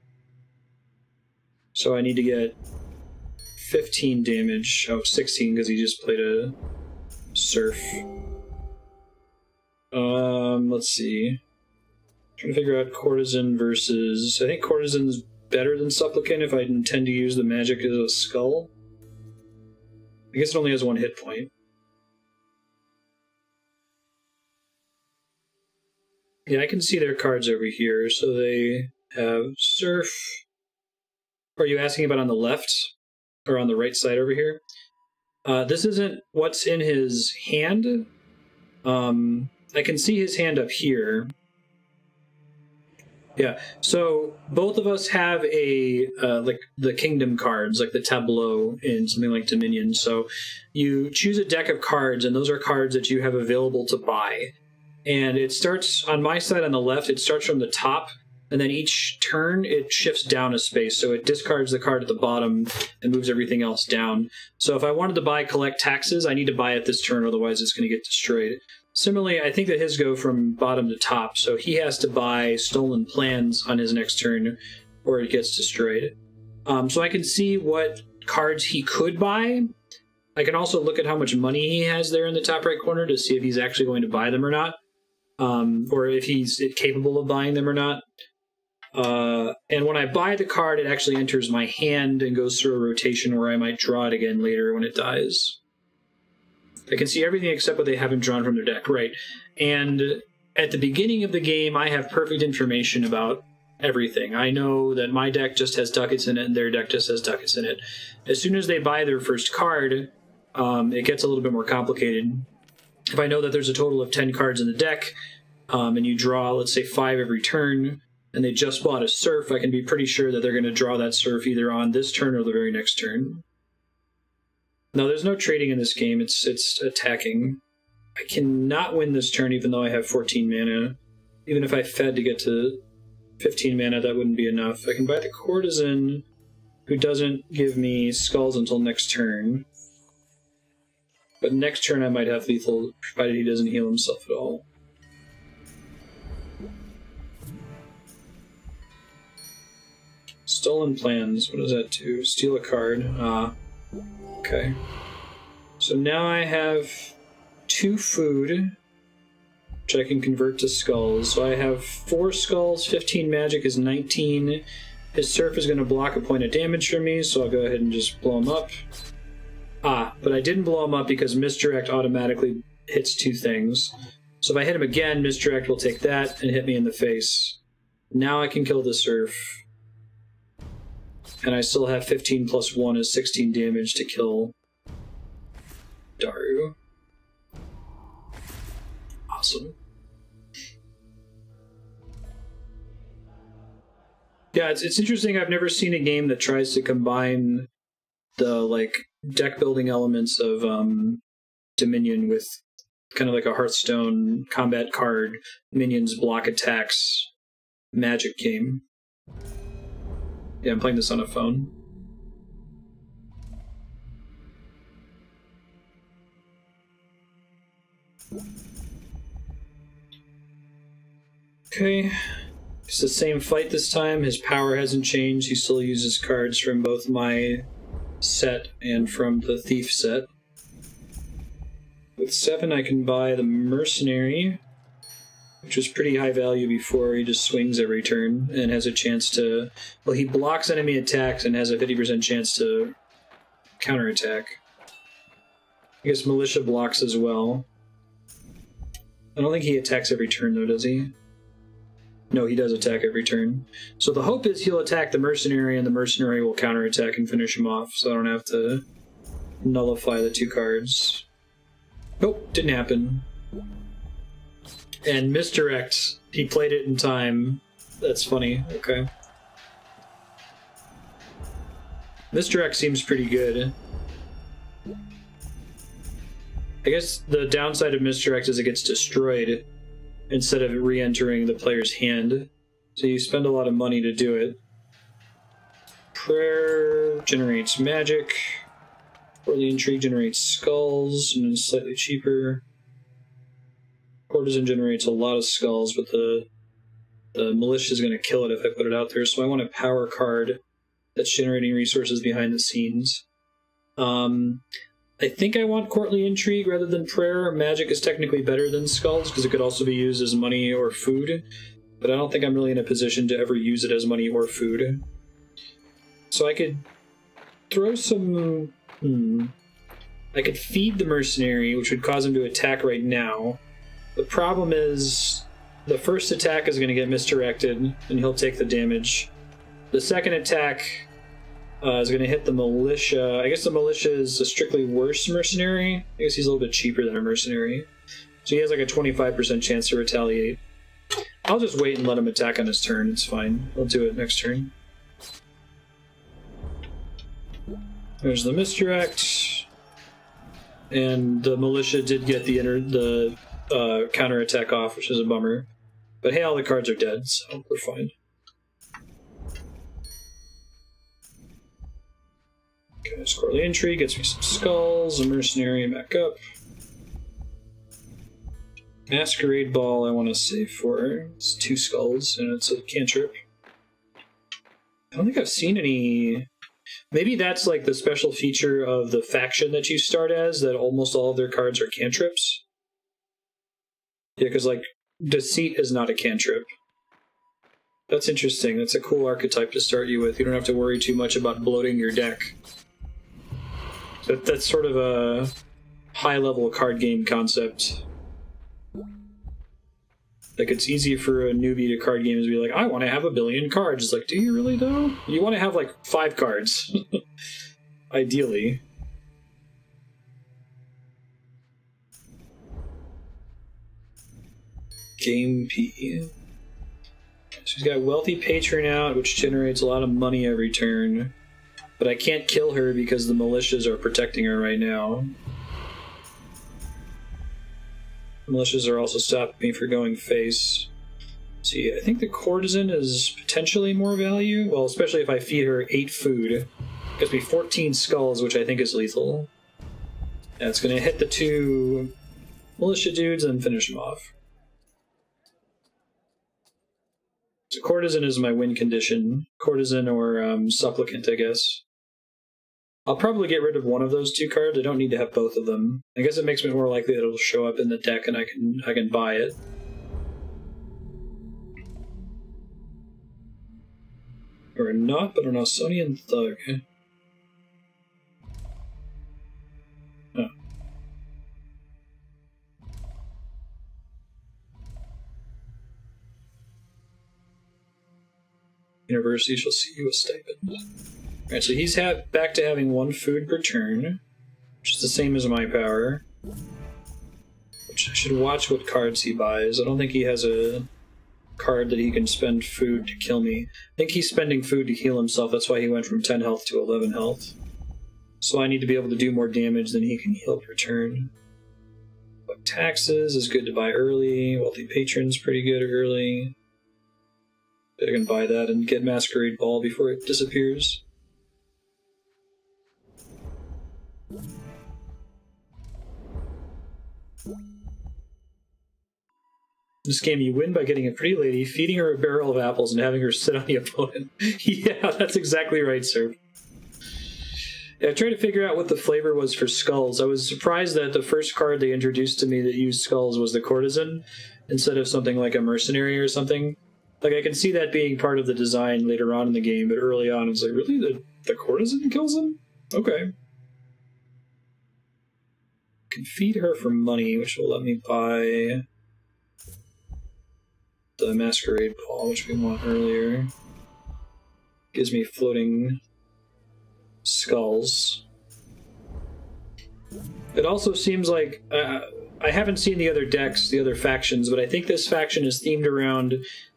So I need to get 15 damage. Oh, 16 because he just played a Surf. Let's see. Trying to figure out Courtesan versus... I think Courtesan's better than Supplicant if I intend to use the magic as a skull. I guess it only has 1 hit point. Yeah, I can see their cards over here. So they have Surf. Are you asking about on the left? Or on the right side over here? This isn't what's in his hand. I can see his hand up here. Yeah, so both of us have a like the kingdom cards, like the tableau in something like Dominion. So you choose a deck of cards, and those are cards that you have available to buy. And it starts on my side on the left, it starts from the top, and then each turn it shifts down a space. So it discards the card at the bottom and moves everything else down. So if I wanted to buy Collect Taxes, I need to buy it this turn, otherwise it's going to get destroyed. Similarly, I think that his go from bottom to top, so he has to buy Stolen Plans on his next turn, or it gets destroyed. So I can see what cards he could buy. I can also look at how much money he has there in the top right corner to see if he's actually going to buy them or not. Or if he's capable of buying them or not. And when I buy the card, it actually enters my hand and goes through a rotation where I might draw it again later when it dies. I can see everything except what they haven't drawn from their deck. Right. And at the beginning of the game, I have perfect information about everything. I know that my deck just has ducats in it and their deck just has ducats in it. As soon as they buy their first card, it gets a little bit more complicated. If I know that there's a total of 10 cards in the deck, and you draw, let's say, 5 every turn, and they just bought a Surf, I can be pretty sure that they're going to draw that Surf either on this turn or the very next turn. No, there's no trading in this game. It's attacking. I cannot win this turn even though I have 14 mana. Even if I fed to get to 15 mana, that wouldn't be enough. I can buy the Courtesan, who doesn't give me skulls until next turn. But next turn I might have lethal, provided he doesn't heal himself at all. Stolen Plans, what does that do? Steal a card. Okay. So now I have 2 food, which I can convert to skulls. So I have 4 skulls, 15 magic is 19. His Surf is going to block a point of damage from me, so I'll go ahead and just blow him up. But I didn't blow him up because Misdirect automatically hits 2 things. So if I hit him again, Misdirect will take that and hit me in the face. Now I can kill the Surf. And I still have 15 plus 1 is 16 damage to kill Daru. Awesome. Yeah, it's interesting. I've never seen a game that tries to combine the deck building elements of Dominion with kind of like a Hearthstone combat card, minions block attacks magic game. Yeah, I'm playing this on a phone. Okay. It's the same fight this time. His power hasn't changed. He still uses cards from both my set and from the Thief set. With 7, I can buy the Mercenary, which was pretty high value before. He just swings every turn and has a chance to... Well, he blocks enemy attacks and has a 50% chance to counterattack. I guess Militia blocks as well. I don't think he attacks every turn, though, does he? No, he does attack every turn. So the hope is he'll attack the Mercenary, and the Mercenary will counterattack and finish him off, so I don't have to nullify the 2 cards. Nope, didn't happen. And Misdirect, he played it in time. That's funny, okay. Misdirect seems pretty good. I guess the downside of Misdirect is it gets destroyed instead of re-entering the player's hand. So you spend a lot of money to do it. Prayer generates magic. Courtly Intrigue generates skulls, and it's slightly cheaper. Courtesan generates a lot of skulls, but the Militia is going to kill it if I put it out there, so I want a power card that's generating resources behind the scenes. I think I want Courtly Intrigue rather than Prayer. Magic is technically better than Skulls, because it could also be used as money or food, but I don't think I'm really in a position to ever use it as money or food. So I could throw some... I could feed the Mercenary, which would cause him to attack right now. The problem is, the first attack is going to get misdirected, and he'll take the damage. The second attack is going to hit the Militia. I guess the Militia is a strictly worse Mercenary. I guess he's a little bit cheaper than a Mercenary. So he has like a 25% chance to retaliate. I'll just wait and let him attack on his turn. It's fine. I'll do it next turn. There's the Misdirect. And the Militia did get the counterattack off, which is a bummer. But hey, all the cards are dead, so we're fine. Okay, score the entry, gets me some skulls, a mercenary back up. Masquerade Ball I want to save for. It's 2 skulls, and it's a cantrip. I don't think I've seen any... Maybe that's like the special feature of the faction that you start as, that almost all of their cards are cantrips. Yeah, because like, Deceit is not a cantrip. That's interesting. That's a cool archetype to start you with. You don't have to worry too much about bloating your deck. That's sort of a high-level card game concept. Like, it's easy for a newbie to card games to be like, I want to have 1 billion cards. It's like, do you really, though? You want to have, like, 5 cards. Ideally. Game P. So he's got Wealthy Patron out, which generates a lot of money every turn. But I can't kill her because the militias are protecting her right now. Militias are also stopping me for going face. See, I think the courtesan is potentially more value. Well, especially if I feed her 8 food. It gives me 14 skulls, which I think is lethal. Yeah, it's going to hit the 2 militia dudes and finish them off. So courtesan is my win condition. Courtesan or supplicant, I guess. I'll probably get rid of one of those 2 cards. I don't need to have both of them. I guess it makes me more likely that it'll show up in the deck and I can buy it. Or not, but an Ausonian Thug. Oh. University shall see you a stipend. Alright, so he's back to having 1 food per turn, which is the same as my power. Which I should watch what cards he buys. I don't think he has a card that he can spend food to kill me. I think he's spending food to heal himself, that's why he went from 10 health to 11 health. So I need to be able to do more damage than he can heal per turn. But taxes is good to buy early. Wealthy Patron's pretty good early. I can buy that and get Masquerade Ball before it disappears. This game, you win by getting a pretty lady, feeding her a barrel of apples, and having her sit on the opponent. Yeah, that's exactly right, sir. Yeah, I tried to figure out what the flavor was for skulls. I was surprised that the first card they introduced to me that used skulls was the courtesan, instead of something like a mercenary or something. Like, I can see that being part of the design later on in the game, but early on, it's like, really? The courtesan kills him? Okay. Can feed her for money, which will let me buy the Masquerade Ball, which we want earlier. Gives me floating skulls. It also seems like I haven't seen the other decks, the other factions, but I think this faction is themed around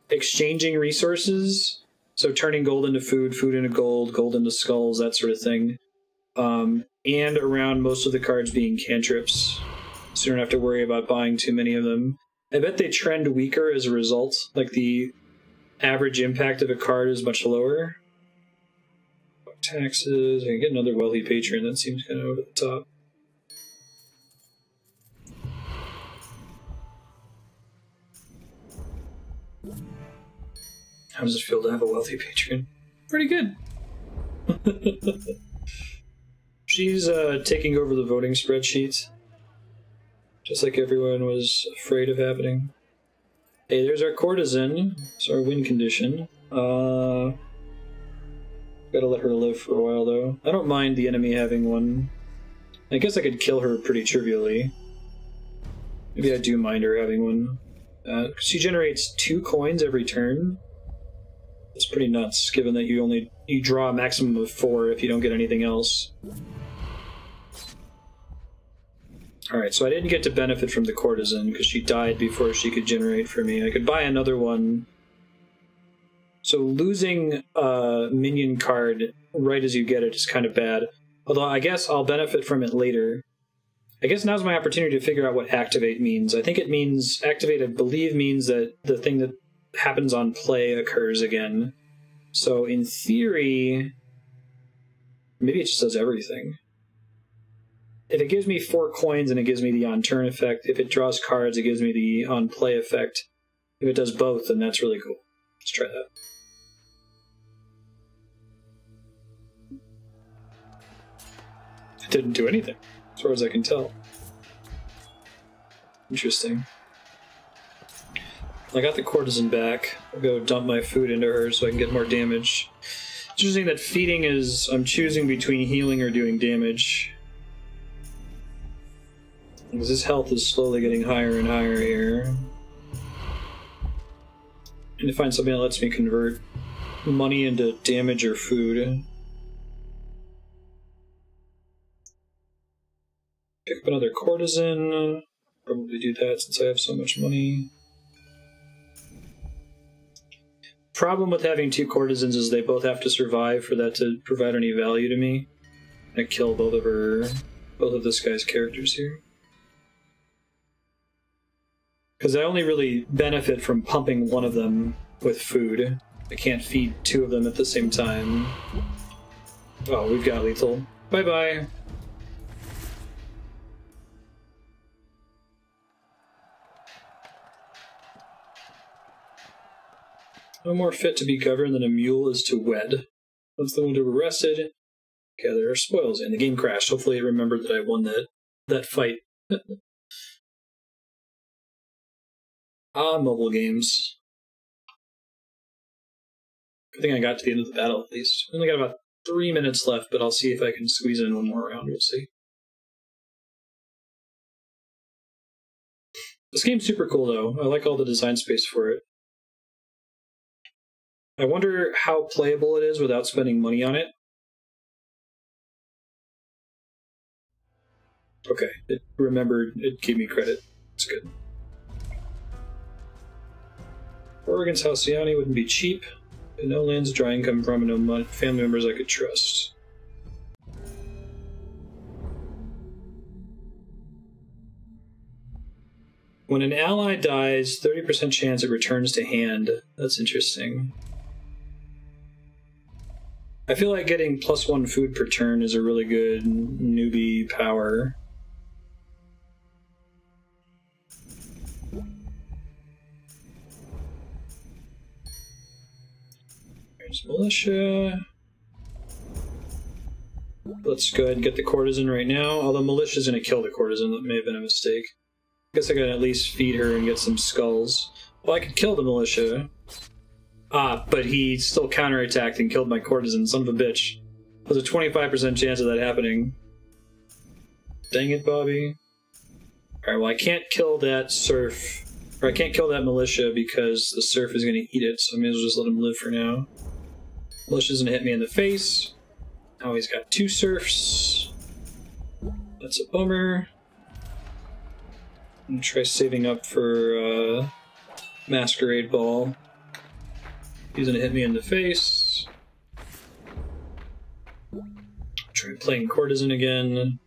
exchanging resources. So turning gold into food, food into gold, gold into skulls, that sort of thing. And around most of the cards being cantrips. So you don't have to worry about buying too many of them. I bet they trend weaker as a result. Like, the average impact of a card is much lower. Taxes. I can get another Wealthy Patron. That seems kind of over the top. How does it feel to have a Wealthy Patron? Pretty good. She's taking over the voting spreadsheet. Just like everyone was afraid of happening. Hey, there's our courtesan. It's our win condition. Gotta let her live for a while, though. I don't mind the enemy having one. I guess I could kill her pretty trivially. Maybe I do mind her having one. She generates 2 coins every turn. It's pretty nuts, given that you draw a maximum of 4 if you don't get anything else. Alright, so I didn't get to benefit from the courtesan because she died before she could generate for me. I could buy another one. So losing a minion card right as you get it is kind of bad. Although I guess I'll benefit from it later. I guess now's my opportunity to figure out what activate means. I think it means, activate, I believe, means that the thing that happens on play occurs again. So in theory, maybe it just does everything. If it gives me 4 coins and it gives me the on-turn effect, if it draws cards, it gives me the on-play effect. If it does both, then that's really cool. Let's try that. It didn't do anything, as far as I can tell. Interesting. I got the courtesan back. I'll go dump my food into her so I can get more damage. It's interesting that feeding is... I'm choosing between healing or doing damage. Because his health is slowly getting higher and higher here. I need to find something that lets me convert money into damage or food. Pick up another courtesan. Probably do that since I have so much money. Problem with having 2 courtesans is they both have to survive for that to provide any value to me. I kill both of this guy's characters here. Because I only really benefit from pumping one of them with food. I can't feed 2 of them at the same time. Oh, we've got lethal. Bye-bye. No more fit to be governed than a mule is to wed. Once the wounded were rested, gather our spoils. And the game crashed. Hopefully it remembered that I won that fight. Mobile games. Good thing I got to the end of the battle, at least. I only got about 3 minutes left, but I'll see if I can squeeze in one more round. We'll see. This game's super cool, though. I like all the design space for it. I wonder how playable it is without spending money on it. Okay, it remembered, it gave me credit. It's good. Oregon's Halcyone wouldn't be cheap. No lands to dry income from, and no family members I could trust. When an ally dies, 30% chance it returns to hand. That's interesting. I feel like getting +1 food per turn is a really good newbie power. There's militia. Let's go ahead and get the courtesan right now. Although militia's gonna kill the courtesan, that may have been a mistake. I guess I gotta at least feed her and get some skulls. Well, I could kill the militia. But he still counterattacked and killed my courtesan, son of a bitch. There's a 25% chance of that happening. Dang it, Bobby. Alright, well I can't kill that serf. Or I can't kill that militia because the serf is gonna eat it, so I may as well just let him live for now. Militia's gonna hit me in the face. Now he's got 2 serfs. That's a bummer. I'm gonna try saving up for Masquerade Ball. He's gonna hit me in the face. Try playing courtesan again.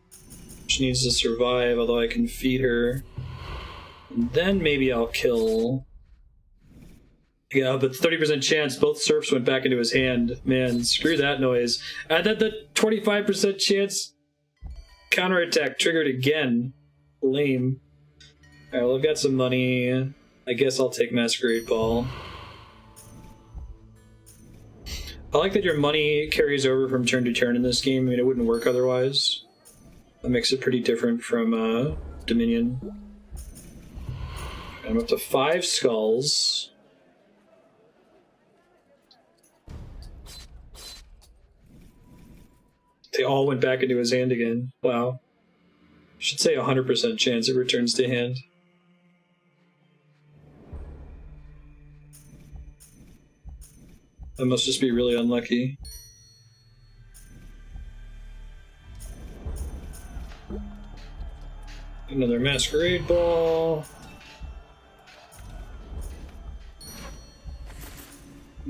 She needs to survive, although I can feed her. And then maybe I'll kill... Yeah, but 30% chance both serfs went back into his hand. Man, screw that noise. And then the 25% chance counterattack triggered again. Lame. Alright, well I've got some money. I guess I'll take Masquerade Ball. I like that your money carries over from turn to turn in this game. I mean, it wouldn't work otherwise. That makes it pretty different from Dominion. I'm up to 5 skulls. They all went back into his hand again. Wow. Should say 100% chance it returns to hand. That must just be really unlucky. Another Masquerade Ball.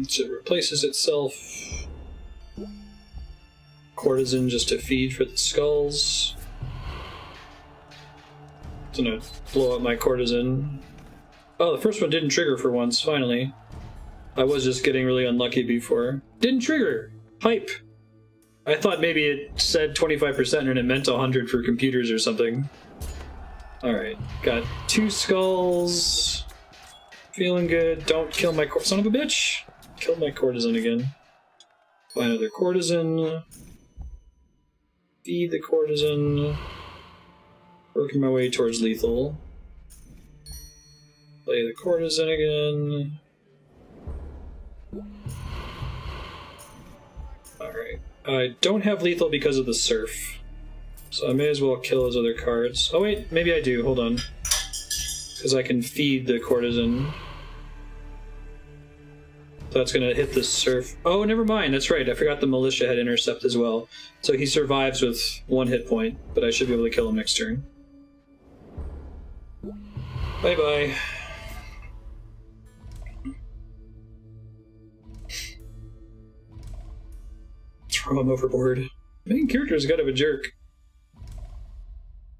So it replaces itself. Courtesan just to feed for the skulls. It's gonna blow up my courtesan. Oh, the first one didn't trigger for once, finally. I was just getting really unlucky before. Didn't trigger! Hype! I thought maybe it said 25% and it meant 100 for computers or something. Alright, got 2 skulls. Feeling good. Don't kill my son of a bitch! Killed my courtesan again. Find another courtesan. Feed the courtesan. Working my way towards lethal. Play the courtesan again. Alright. I don't have lethal because of the surf. So I may as well kill those other cards. Oh wait, maybe I do. Hold on. Because I can feed the courtesan. So that's going to hit the surf. Oh, never mind. That's right. I forgot the militia had intercept as well. So he survives with 1 hit point, but I should be able to kill him next turn. Bye-bye. Throw him overboard. Main character's kind of a jerk.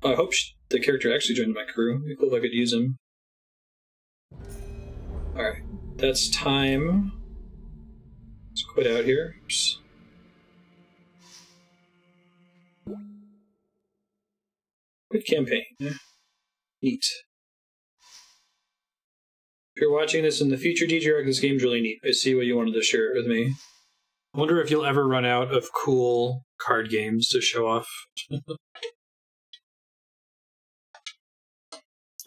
I hope the character actually joined my crew. It'd be cool if I could use him. Alright. That's time. Let's quit out here. Oops. Good campaign. Neat. If you're watching this in the future, DJ, this game's really neat. I see what you wanted to share it with me. I wonder if you'll ever run out of cool card games to show off.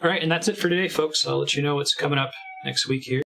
Alright, and that's it for today, folks. I'll let you know what's coming up next week here.